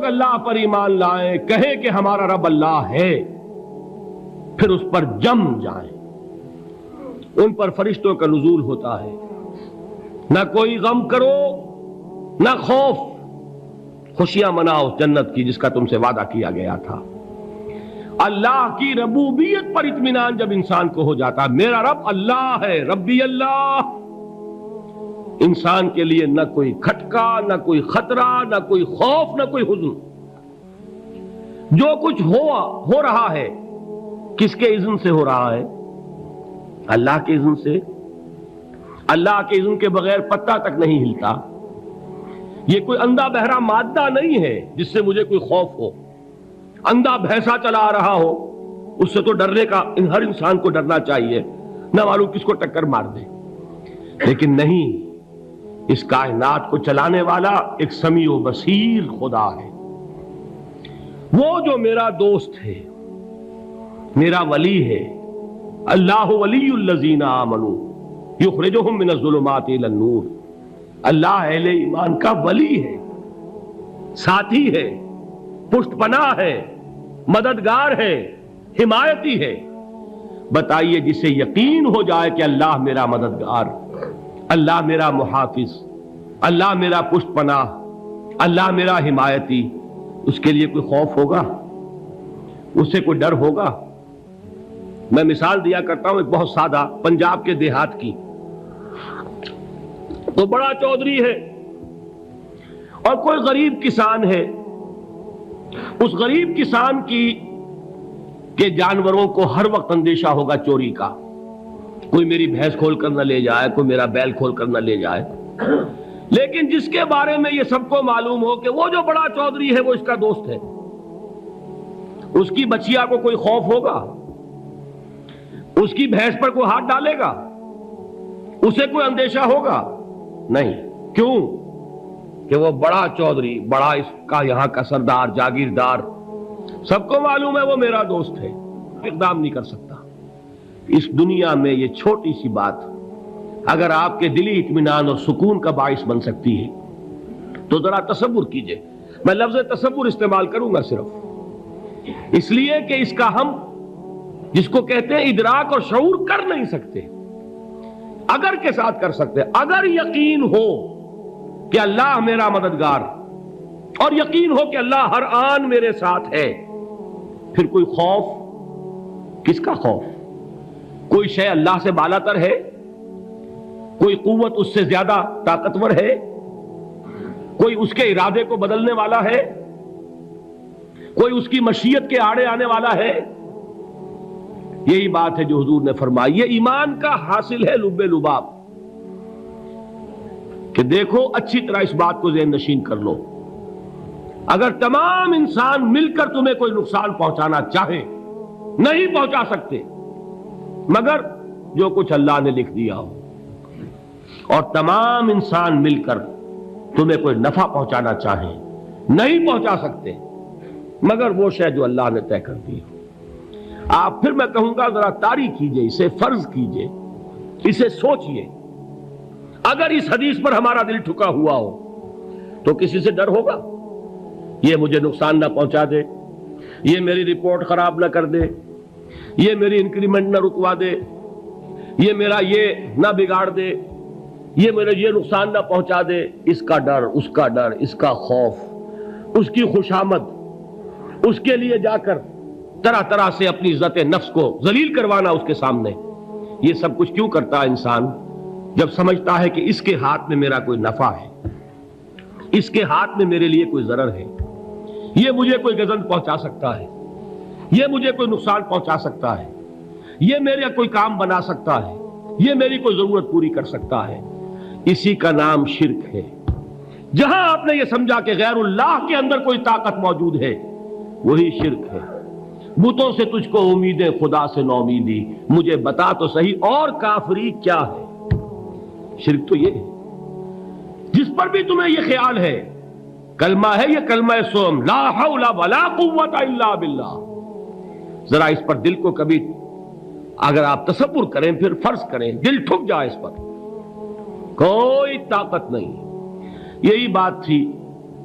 اللہ پر ایمان لائیں، کہیں کہ ہمارا رب اللہ ہے، پھر اس پر جم جائیں، ان پر فرشتوں کا نزول ہوتا ہے، نہ کوئی غم کرو نہ خوف، خوشیاں مناؤ جنت کی جس کا تم سے وعدہ کیا گیا تھا۔ اللہ کی ربوبیت پر اطمینان جب انسان کو ہو جاتا، میرا رب اللہ ہے، ربی اللہ، انسان کے لیے نہ کوئی کھٹکا، نہ کوئی خطرہ، نہ کوئی خوف، نہ کوئی حزن۔ جو کچھ ہو رہا ہے کس کے اذن سے ہو رہا ہے؟ اللہ کے اذن سے۔ اللہ کے اذن کے بغیر پتہ تک نہیں ہلتا۔ یہ کوئی اندھا بہرا مادہ نہیں ہے جس سے مجھے کوئی خوف ہو۔ اندھا بھینسا چلا آ رہا ہو اس سے تو ڈرنے کا ہر انسان کو ڈرنا چاہیے، نہ معلوم کس کو ٹکر مار دے، لیکن نہیں، اس کائنات کو چلانے والا ایک سمیع و بصیر خدا ہے، وہ جو میرا دوست ہے، میرا ولی ہے۔ اللہ ولی الذین آمنوا یخرجہم من الظلمات الی النور۔ اللہ اہل ایمان کا ولی ہے، ساتھی ہے، پشت پناہ ہے، مددگار ہے، حمایتی ہے۔ بتائیے جسے یقین ہو جائے کہ اللہ میرا مددگار، اللہ میرا محافظ، اللہ میرا پشت پناہ، اللہ میرا حمایتی، اس کے لیے کوئی خوف ہوگا؟ اس سے کوئی ڈر ہوگا؟ میں مثال دیا کرتا ہوں ایک بہت سادہ، پنجاب کے دیہات کی۔ تو بڑا چودھری ہے اور کوئی غریب کسان ہے، اس غریب کسان کے جانوروں کو ہر وقت اندیشہ ہوگا چوری کا، کوئی میری بھینس کھول کر نہ لے جائے، کوئی میرا بیل کھول کر نہ لے جائے۔ لیکن جس کے بارے میں یہ سب کو معلوم ہو کہ وہ جو بڑا چودھری ہے وہ اس کا دوست ہے، اس کی بچیا کو کوئی خوف ہوگا؟ اس کی بھینس پر کوئی ہاتھ ڈالے گا؟ اسے کوئی اندیشہ ہوگا؟ نہیں۔ کیوں؟ کہ وہ بڑا چودھری، بڑا اس کا یہاں کا سردار، جاگیردار، سب کو معلوم ہے وہ میرا دوست ہے، اقدام نہیں کر سکتا۔ اس دنیا میں یہ چھوٹی سی بات اگر آپ کے دلی اطمینان اور سکون کا باعث بن سکتی ہے تو ذرا تصور کیجئے۔ میں لفظ تصور استعمال کروں گا صرف اس لیے کہ اس کا ہم جس کو کہتے ہیں ادراک اور شعور کر نہیں سکتے، اگر کے ساتھ کر سکتے۔ اگر یقین ہو کہ اللہ میرا مددگار اور یقین ہو کہ اللہ ہر آن میرے ساتھ ہے، پھر کوئی خوف؟ کس کا خوف؟ کوئی شے اللہ سے بالا تر ہے؟ کوئی قوت اس سے زیادہ طاقتور ہے؟ کوئی اس کے ارادے کو بدلنے والا ہے؟ کوئی اس کی مشیت کے آڑے آنے والا ہے؟ یہی بات ہے جو حضور نے فرمائی، یہ ایمان کا حاصل ہے لب لباب، کہ دیکھو اچھی طرح اس بات کو ذہن نشین کر لو، اگر تمام انسان مل کر تمہیں کوئی نقصان پہنچانا چاہے نہیں پہنچا سکتے، مگر جو کچھ اللہ نے لکھ دیا ہو، اور تمام انسان مل کر تمہیں کوئی نفع پہنچانا چاہیں نہیں پہنچا سکتے، مگر وہ شے جو اللہ نے طے کر دی ہو۔ آپ پھر میں کہوں گا ذرا طاری کیجئے، اسے فرض کیجئے، اسے سوچئے، اگر اس حدیث پر ہمارا دل ٹھکا ہوا ہو تو کسی سے ڈر ہوگا؟ یہ مجھے نقصان نہ پہنچا دے، یہ میری رپورٹ خراب نہ کر دے، یہ میری انکریمنٹ نہ رکوا دے، یہ میرا یہ نہ بگاڑ دے، یہ میرا یہ نقصان نہ پہنچا دے۔ اس کا ڈر، اس کا ڈر، اس کا خوف، اس کی خوشامد، اس کے لیے جا کر طرح طرح سے اپنی عزت نفس کو ذلیل کروانا اس کے سامنے، یہ سب کچھ کیوں کرتا ہے انسان؟ جب سمجھتا ہے کہ اس کے ہاتھ میں میرا کوئی نفع ہے، اس کے ہاتھ میں میرے لیے کوئی ضرر ہے، یہ مجھے کوئی گزن پہنچا سکتا ہے، یہ مجھے کوئی نقصان پہنچا سکتا ہے، یہ میرا کوئی کام بنا سکتا ہے، یہ میری کوئی ضرورت پوری کر سکتا ہے، اسی کا نام شرک ہے۔ جہاں آپ نے یہ سمجھا کہ غیر اللہ کے اندر کوئی طاقت موجود ہے، وہی شرک ہے۔ بتوں سے تجھ کو امیدیں، خدا سے نومیدی، مجھے بتا تو صحیح اور کافری کیا ہے؟ شرک تو یہ ہے۔ جس پر بھی تمہیں یہ خیال ہے، کلمہ ہے یہ کلمہ سوم، لا حول ولا قوت الا باللہ، ذرا اس پر دل کو کبھی اگر آپ تصور کریں، پھر فرض کریں، دل ٹھک جائے اس پر، کوئی طاقت نہیں۔ یہی بات تھی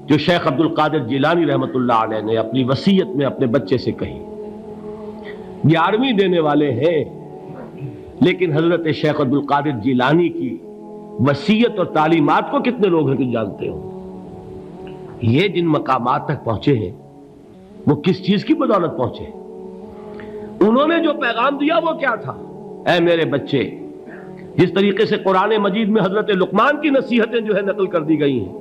جو شیخ عبد القادر جیلانی رحمۃ اللہ علیہ نے اپنی وصیت میں اپنے بچے سے کہی. 11ویں دینے والے ہیں، لیکن حضرت شیخ عبد القادر جیلانی کی وصیت اور تعلیمات کو کتنے لوگ ہیں کہ جانتے ہو؟ یہ جن مقامات تک پہنچے ہیں وہ کس چیز کی بدولت پہنچے؟ انہوں نے جو پیغام دیا وہ کیا تھا؟ اے میرے بچے، جس طریقے سے قرآن مجید میں حضرت لقمان کی نصیحتیں جو ہے نقل کر دی گئی ہیں،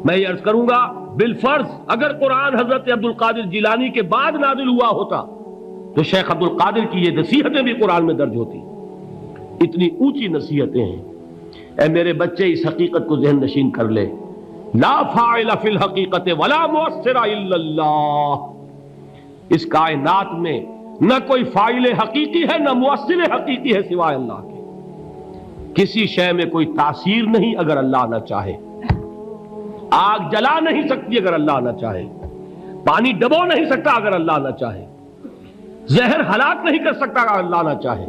میں یہ عرض کروں گا بالفرض اگر قرآن حضرت عبد القادر جیلانی کے بعد نازل ہوا ہوتا تو شیخ عبد القادر کی یہ نصیحتیں بھی قرآن میں درج ہوتی. اتنی اونچی نصیحتیں ہیں. اے میرے بچے، اس حقیقت کو ذہن نشین کر لے، لا فاعل فی الحقیقت ولا مؤثر الا اللہ. اس کائنات میں نہ کوئی فاعل حقیقی ہے نہ مؤثر حقیقی ہے سوائے اللہ کے. کسی شے میں کوئی تاثیر نہیں اگر اللہ نہ چاہے. آگ جلا نہیں سکتی اگر اللہ نہ چاہے. پانی ڈبو نہیں سکتا اگر اللہ نہ چاہے. زہر ہلاک نہیں کر سکتا اگر اللہ نہ چاہے.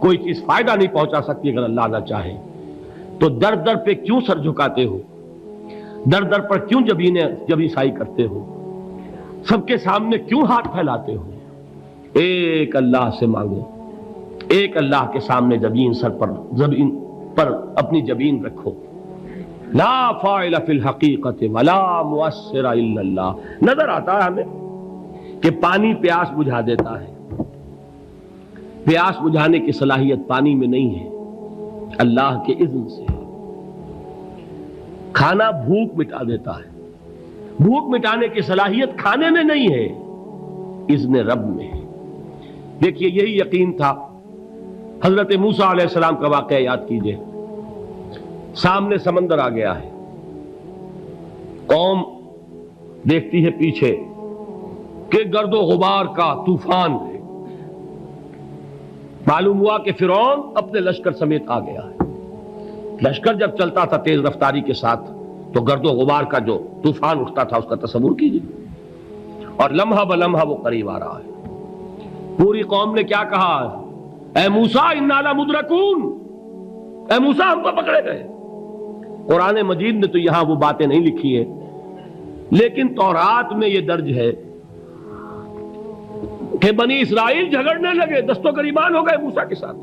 کوئی چیز فائدہ نہیں پہنچا سکتی اگر اللہ نہ چاہے. تو در در پہ کیوں سر جھکاتے ہو؟ در در پر کیوں جبیں سائی کرتے ہو؟ سب کے سامنے کیوں ہاتھ پھیلاتے ہو؟ ایک اللہ سے مانگو، ایک اللہ کے سامنے زمین پر اپنی جبین رکھو. لا فاعل فی الحقیقت ولا مؤثر الا اللہ. نظر آتا ہے ہمیں کہ پانی پیاس بجھا دیتا ہے. پیاس بجھانے کی صلاحیت پانی میں نہیں ہے، اللہ کے اذن سے. کھانا بھوک مٹا دیتا ہے، بھوک مٹانے کی صلاحیت کھانے میں نہیں ہے، اذن رب میں ہے. دیکھیے یہی یقین تھا. حضرت موسیٰ علیہ السلام کا واقعہ یاد کیجئے. سامنے سمندر آ گیا ہے، قوم دیکھتی ہے پیچھے کہ گرد و غبار کا طوفان ہے. معلوم ہوا کہ فرعون اپنے لشکر سمیت آ گیا ہے. لشکر جب چلتا تھا تیز رفتاری کے ساتھ تو گرد و غبار کا جو طوفان اٹھتا تھا اس کا تصور کیجیے. اور لمحہ بلمحہ وہ قریب آ رہا ہے. پوری قوم نے کیا کہا؟ اے موسیٰ انا لمدرکون، اے موسیٰ ہم تو پکڑے گئے. قرآن مجید نے تو یہاں وہ باتیں نہیں لکھی ہیں، لیکن تورات میں یہ درج ہے کہ بنی اسرائیل جھگڑنے لگے، دست و گریبان ہو گئے موسیٰ کے ساتھ.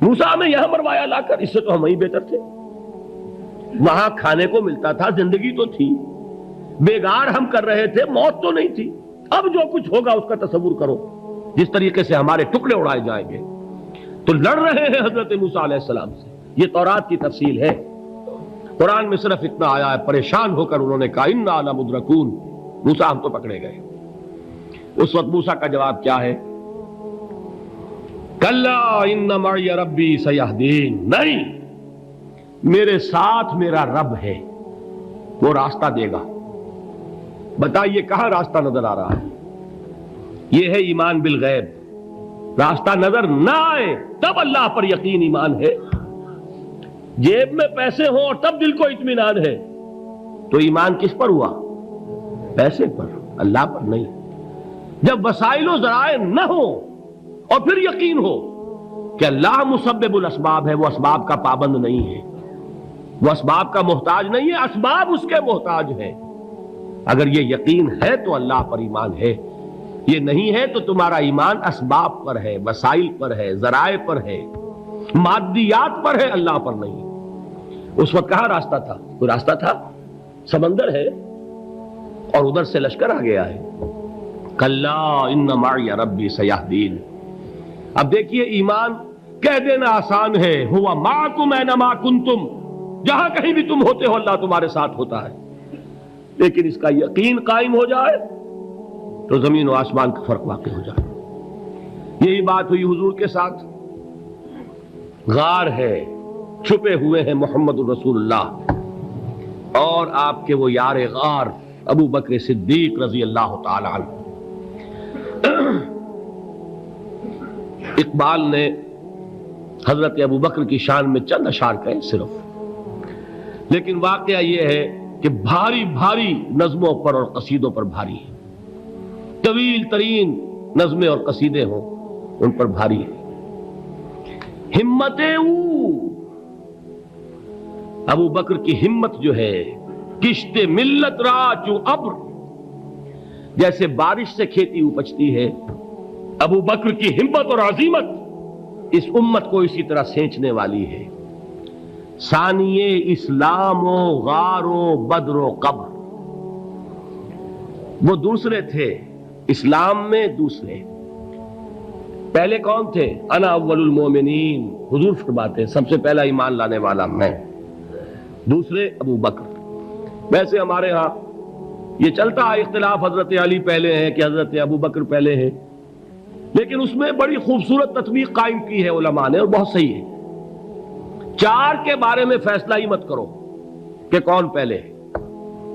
موسیٰ ہمیں یہاں مروایا لا کر، اس سے تو ہم ہی بہتر تھے. وہاں کھانے کو ملتا تھا، زندگی تو تھی، بیگار ہم کر رہے تھے، موت تو نہیں تھی. اب جو کچھ ہوگا اس کا تصور کرو، جس طریقے سے ہمارے ٹکڑے اڑائے جائیں گے. تو لڑ رہے ہیں حضرت موسیٰ علیہ السلام سے. یہ تورات کی تفصیل ہے. قرآن میں صرف اتنا آیا ہے، پریشان ہو کر انہوں نے کہا انا لمدرکون، موسیٰ ہم تو پکڑے گئے. اس وقت موسیٰ کا جواب کیا ہے؟ کلا ان معی ربی سیہدین. نہیں، میرے ساتھ میرا رب ہے، وہ راستہ دے گا. بتائیے کہاں راستہ نظر آ رہا ہے؟ یہ ہے ایمان بالغیب. راستہ نظر نہ آئے تب اللہ پر یقین ایمان ہے. جیب میں پیسے ہوں اور تب دل کو اطمینان ہے تو ایمان کس پر ہوا؟ پیسے پر، اللہ پر نہیں. جب وسائل و ذرائع نہ ہو اور پھر یقین ہو کہ اللہ مسبب الاسباب ہے، وہ اسباب کا پابند نہیں ہے، وہ اسباب کا محتاج نہیں ہے، اسباب اس کے محتاج ہے. اگر یہ یقین ہے تو اللہ پر ایمان ہے. یہ نہیں ہے تو تمہارا ایمان اسباب پر ہے، وسائل پر ہے، ذرائع پر ہے، مادیات پر ہے، اللہ پر نہیں. اس وقت کہاں راستہ تھا؟ کوئی راستہ تھا؟ سمندر ہے اور ادھر سے لشکر آ گیا ہے. کلا ان معی ربی سیہدین. اب دیکھیے ایمان کہہ دینا آسان ہے، ہوا معکم اینما کنتم، جہاں کہیں بھی تم ہوتے ہو اللہ تمہارے ساتھ ہوتا ہے. لیکن اس کا یقین قائم ہو جائے تو زمین و آسمان کا فرق واقع ہو جائے. یہی بات ہوئی حضور کے ساتھ. غار ہے، چھپے ہوئے ہیں محمد الرسول اللہ اور آپ کے وہ یار غار ابو بکر صدیق رضی اللہ تعالی عنہ. اقبال نے حضرت ابو بکر کی شان میں چند اشعار کہے صرف، لیکن واقعہ یہ ہے کہ بھاری بھاری نظموں پر اور قصیدوں پر بھاری ہے. طویل ترین نظمیں اور قصیدے ہوں ان پر بھاری ہے. ہمت ابو بکر کی ہمت جو ہے کشت ملت را چو ابر، جیسے بارش سے کھیتی اپجتی ہے، ابو بکر کی ہمت اور عزیمت اس امت کو اسی طرح سینچنے والی ہے۔ ثانیے اسلام و غار و بدر و قبر، وہ دوسرے تھے اسلام میں، دوسرے پہلے کون تھے؟ انا اول المومنین، حضور فرماتے ہیں سب سے پہلا ایمان لانے والا میں، دوسرے ابو بکر۔ ویسے ہمارے ہاں یہ چلتا ہے اختلاف، حضرت علی پہلے ہیں کہ حضرت ابو بکر پہلے ہیں، لیکن اس میں بڑی خوبصورت تطبیق قائم کی ہے علماء نے، اور بہت صحیح ہے۔ چار کے بارے میں فیصلہ ہی مت کرو کہ کون پہلے ہے،